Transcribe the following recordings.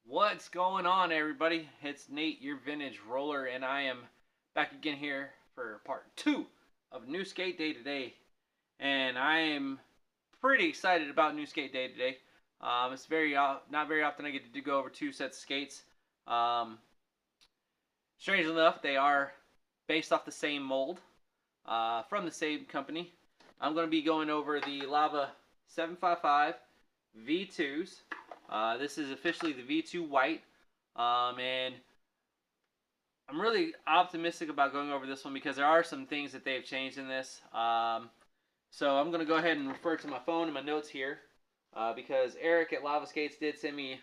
What's going on, everybody? It's Nate, your vintage roller, and I am back again here for part two of New Skate Day today. And I am pretty excited about New Skate Day today. It's not very often I get to go over two sets of skates. Um, Strangely enough, they are based off the same mold from the same company. I'm going to be going over the Lava 755 V2s. This is officially the V2 White, and I'm really optimistic about going over this one because there are some things that they've changed in this. So I'm going to go ahead and refer to my phone and my notes here because Eric at Lava Skates did send me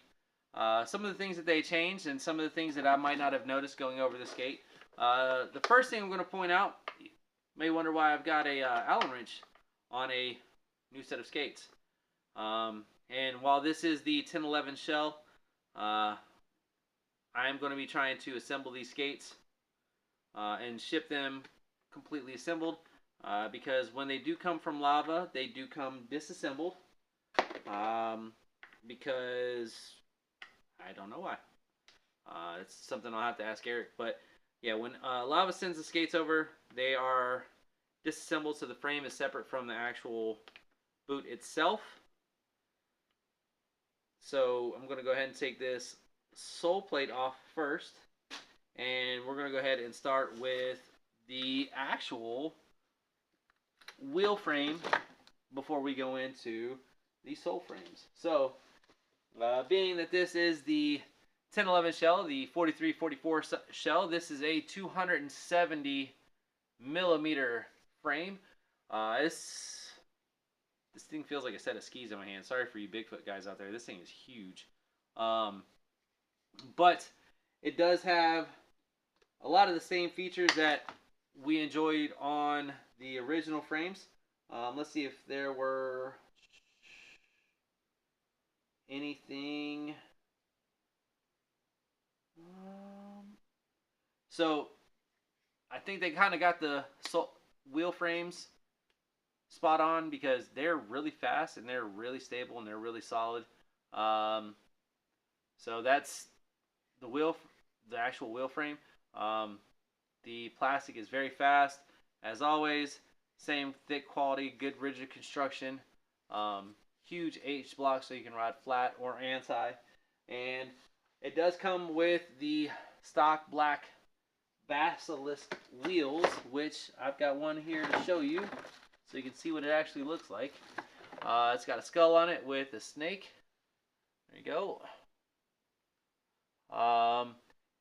some of the things that they changed and some of the things that I might not have noticed going over the skate. The first thing I'm going to point out, you may wonder why I've got a Allen wrench on a new set of skates. And while this is the 1011 shell, I am going to be trying to assemble these skates and ship them completely assembled because when they do come from Lava, they do come disassembled because I don't know why. It's something I'll have to ask Eric. But yeah, when Lava sends the skates over, they are disassembled so the frame is separate from the actual boot itself. So I'm going to go ahead and take this sole plate off first. And we're going to go ahead and start with the actual wheel frame before we go into the sole frames. So being that this is the 1011 shell, the 4344 shell, this is a 270 millimeter frame. This thing feels like a set of skis in my hand. Sorry for you Bigfoot guys out there. This thing is huge. But it does have a lot of the same features that we enjoyed on the original frames. Let's see if there were anything. So I think they kind of got the wheel frames spot on because they're really fast and they're really stable and they're really solid. So that's the actual wheel frame. The plastic is very fast, as always. Same thick quality, good rigid construction. Huge H block so you can ride flat or anti. And it does come with the stock black Basilisk wheels, which I've got one here to show you so you can see what it actually looks like. It's got a skull on it with a snake. There you go.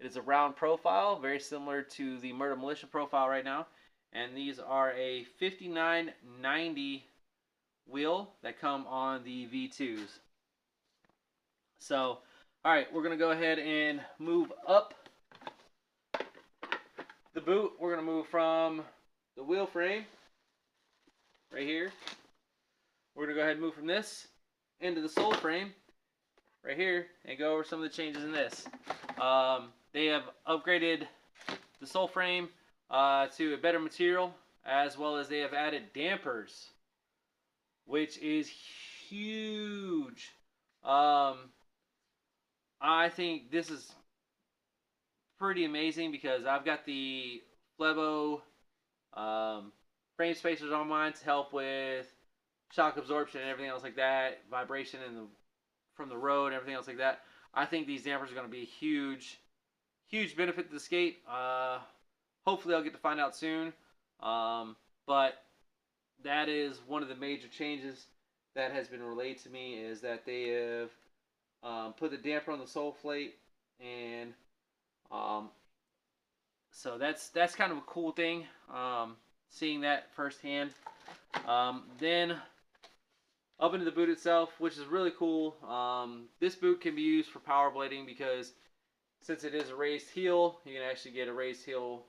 It is a round profile, very similar to the Murder Militia profile right now. And these are a 5990 wheel that come on the V2s. So, all right, we're going to go ahead and move up the boot. We're going to move from the wheel frame right here. We're going to go ahead and move from this into the sole frame right here and go over some of the changes in this. They have upgraded the sole frame to a better material, as well as they have added dampers, which is huge. I think this is pretty amazing because I've got the Flebo frame spacers on mine to help with shock absorption and everything else like that, vibration from the road and everything else like that. I think these dampers are going to be a huge benefit to the skate. Hopefully I'll get to find out soon. But that is one of the major changes that has been relayed to me, is that they have put the damper on the sole plate, and so that's kind of a cool thing, seeing that firsthand. Then up into the boot itself, which is really cool. This boot can be used for power blading because since it is a raised heel, you can actually get a raised heel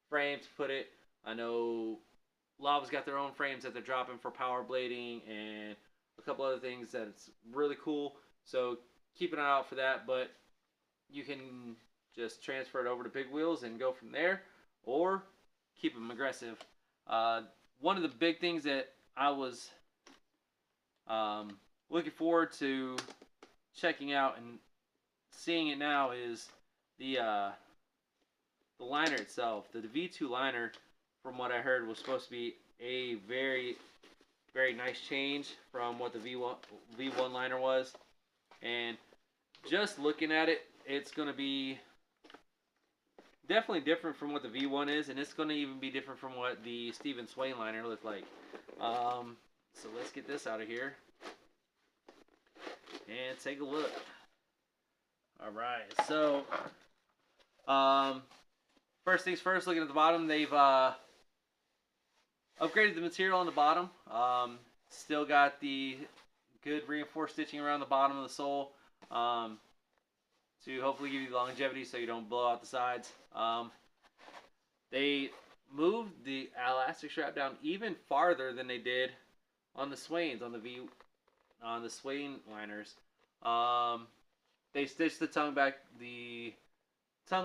frame to put it. I know Lava's got their own frames that they're dropping for power blading and a couple other things that's really cool. So keep an eye out for that. But you can just transfer it over to big wheels and go from there, or keep them aggressive. One of the big things that I was looking forward to checking out and seeing it now is the liner itself. The V2 liner, from what I heard, was supposed to be a very nice change from what the V1 liner was, and just looking at it, it's going to be definitely different from what the V1 is, and it's going to even be different from what the Stephen Swain liner looked like. So let's get this out of here and take a look. All right, so first things first, looking at the bottom, they've upgraded the material on the bottom. Still got the good reinforced stitching around the bottom of the sole to hopefully give you longevity so you don't blow out the sides. They moved the elastic strap down even farther than they did on the Swains, on the Swain liners. They stitched the tongue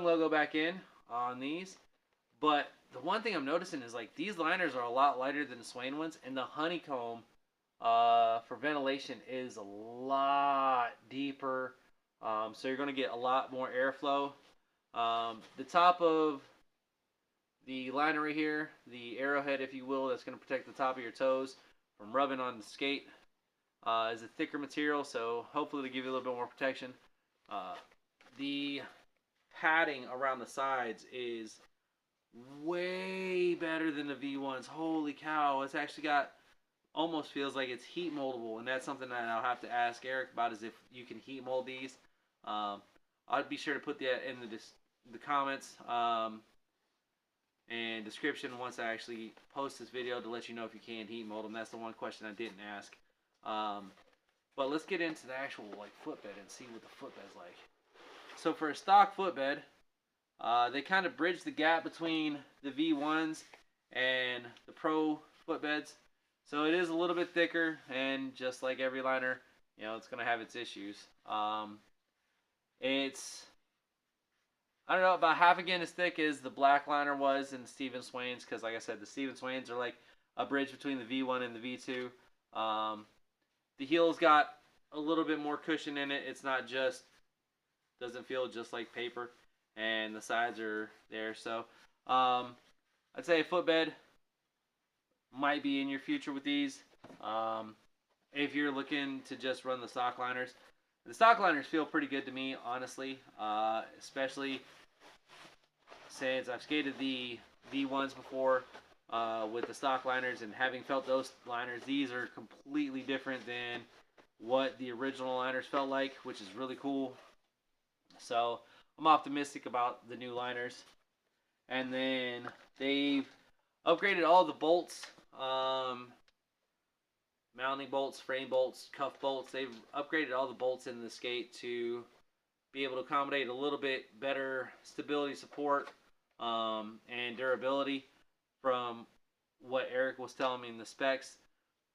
logo back in on these, but the one thing I'm noticing is like these liners are a lot lighter than the Swain ones, and the honeycomb for ventilation is a lot deeper, so you're going to get a lot more airflow. The top of the liner right here, the arrowhead, if you will, that's going to protect the top of your toes from rubbing on the skate, is a thicker material, so hopefully to give you a little bit more protection. The padding around the sides is way better than the V1s. Holy cow, it's actually got, almost feels like it's heat moldable, and that's something that I'll have to ask Eric about, is if you can heat mold these. I'll be sure to put that in the comments and description once I actually post this video to let you know if you can heat mold them. That's the one question I didn't ask. But let's get into the actual like footbed and see what the footbed's like. So for a stock footbed, they kind of bridge the gap between the V1s and the Pro footbeds. So it is a little bit thicker, and just like every liner, you know, it's going to have its issues. It's, I don't know, about half again as thick as the black liner was in the Stephen Swains, because like I said, the Stephen Swains are like a bridge between the V1 and the V2. The heel's got a little bit more cushion in it. It's not just, doesn't feel just like paper, and the sides are there. So I'd say a footbed might be in your future with these. If you're looking to just run the stock liners, the stock liners feel pretty good to me, honestly, especially since I've skated the V1s before with the stock liners, and having felt those liners, these are completely different than what the original liners felt like, which is really cool. So I'm optimistic about the new liners. And then they've upgraded all the bolts, mounting bolts, frame bolts, cuff bolts. They've upgraded all the bolts in the skate to be able to accommodate a little bit better stability, support, and durability from what Eric was telling me in the specs.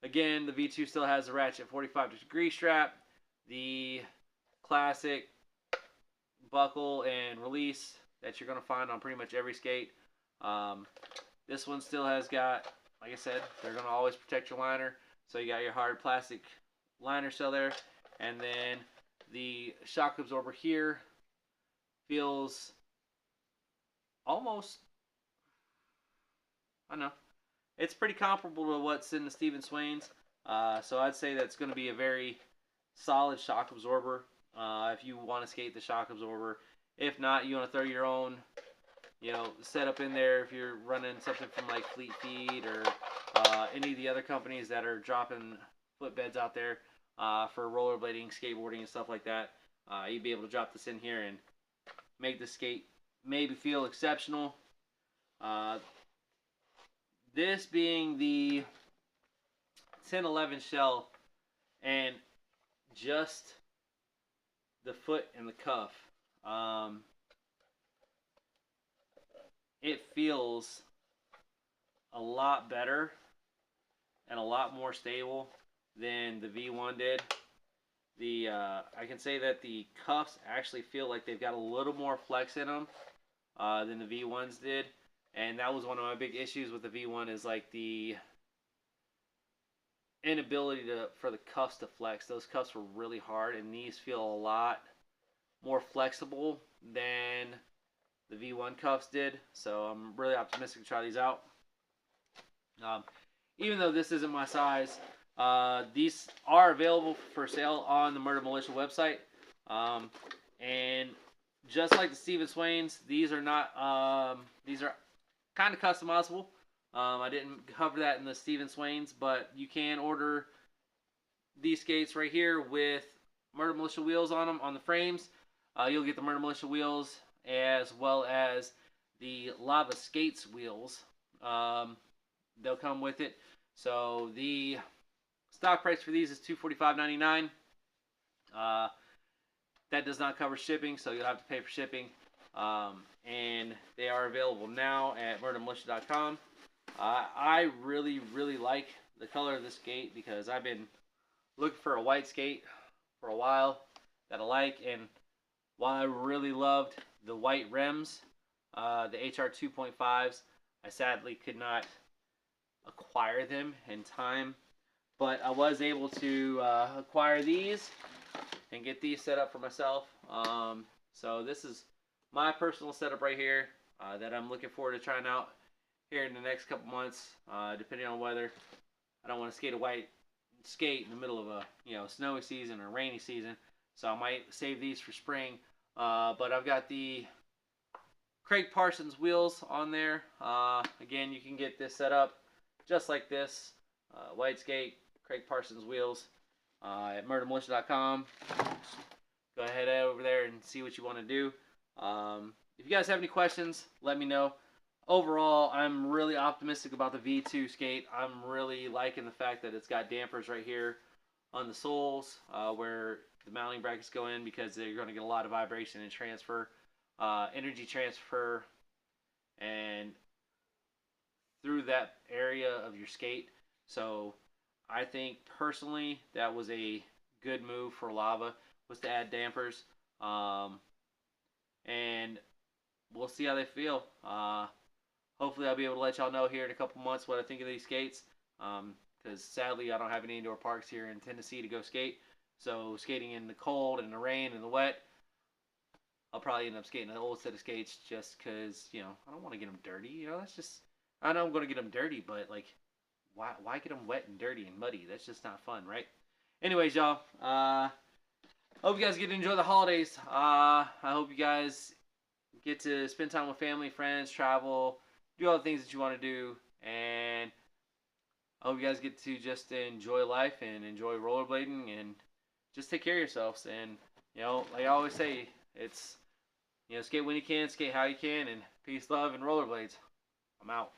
Again, the V2 still has a ratchet 45-degree strap. The classic buckle and release that you're going to find on pretty much every skate. This one still has got, like I said, they're going to always protect your liner. So you got your hard plastic liner still there. And then the shock absorber here feels almost, I don't know, it's pretty comparable to what's in the Stephen Swains. So I'd say that's going to be a very solid shock absorber if you want to skate the shock absorber. If not, you want to throw your own, you know, setup in there if you're running something from like Fleet Feet or any of the other companies that are dropping footbeds out there for rollerblading, skateboarding, and stuff like that. You'd be able to drop this in here and make the skate maybe feel exceptional. This being the 1011 shell, and just the foot and the cuff, it feels a lot better and a lot more stable than the V1 did. I can say that the cuffs actually feel like they've got a little more flex in them than the V1s did. And that was one of my big issues with the V1, is like the inability for the cuffs to flex. Those cuffs were really hard, and these feel a lot more flexible than the V1 cuffs did. So I'm really optimistic to try these out. Even though this isn't my size, these are available for sale on the Murder Militia website. And just like the Stephen Swains, these are not. These are kind of customizable. I didn't cover that in the Stephen Swains, but you can order these skates right here with Murder Militia wheels on them on the frames. You'll get the Murder Militia wheels as well as the Lava Skates wheels. They'll come with it. So the stock price for these is $245.99. That does not cover shipping, so you'll have to pay for shipping. And they are available now at murdermilitia.com. I really, really like the color of this skate because I've been looking for a white skate for a while that I like. And while I really loved the white rims, the HR 2.5s, I sadly could not acquire them in time. But I was able to acquire these and get these set up for myself. So this is my personal setup right here that I'm looking forward to trying out here in the next couple months, depending on weather. I don't want to skate a white skate in the middle of a snowy season or rainy season, so I might save these for spring. But I've got the Craig Parsons wheels on there. Again, you can get this set up just like this, white skate, Craig Parsons wheels at murdermilitia.com. Go ahead over there and see what you want to do. If you guys have any questions, let me know. Overall, I'm really optimistic about the V2 skate. I'm really liking the fact that it's got dampers right here on the soles where the mounting brackets go in, because they're going to get a lot of vibration and transfer, energy transfer, and through that area of your skate. So I think personally that was a good move for Lava, was to add dampers. And we'll see how they feel. Hopefully I'll be able to let y'all know here in a couple months what I think of these skates. Because sadly I don't have any indoor parks here in Tennessee to go skate. So skating in the cold and the rain and the wet, I'll probably end up skating an old set of skates just because, I don't want to get them dirty. That's just, I know I'm going to get them dirty, but like, why get them wet and dirty and muddy? That's just not fun, right? Anyways, y'all, hope you guys get to enjoy the holidays. I hope you guys get to spend time with family, friends, travel, do all the things that you want to do, and I hope you guys get to just enjoy life and enjoy rollerblading and just take care of yourselves. And like I always say, it's skate when you can, skate how you can, and peace, love, and rollerblades. I'm out.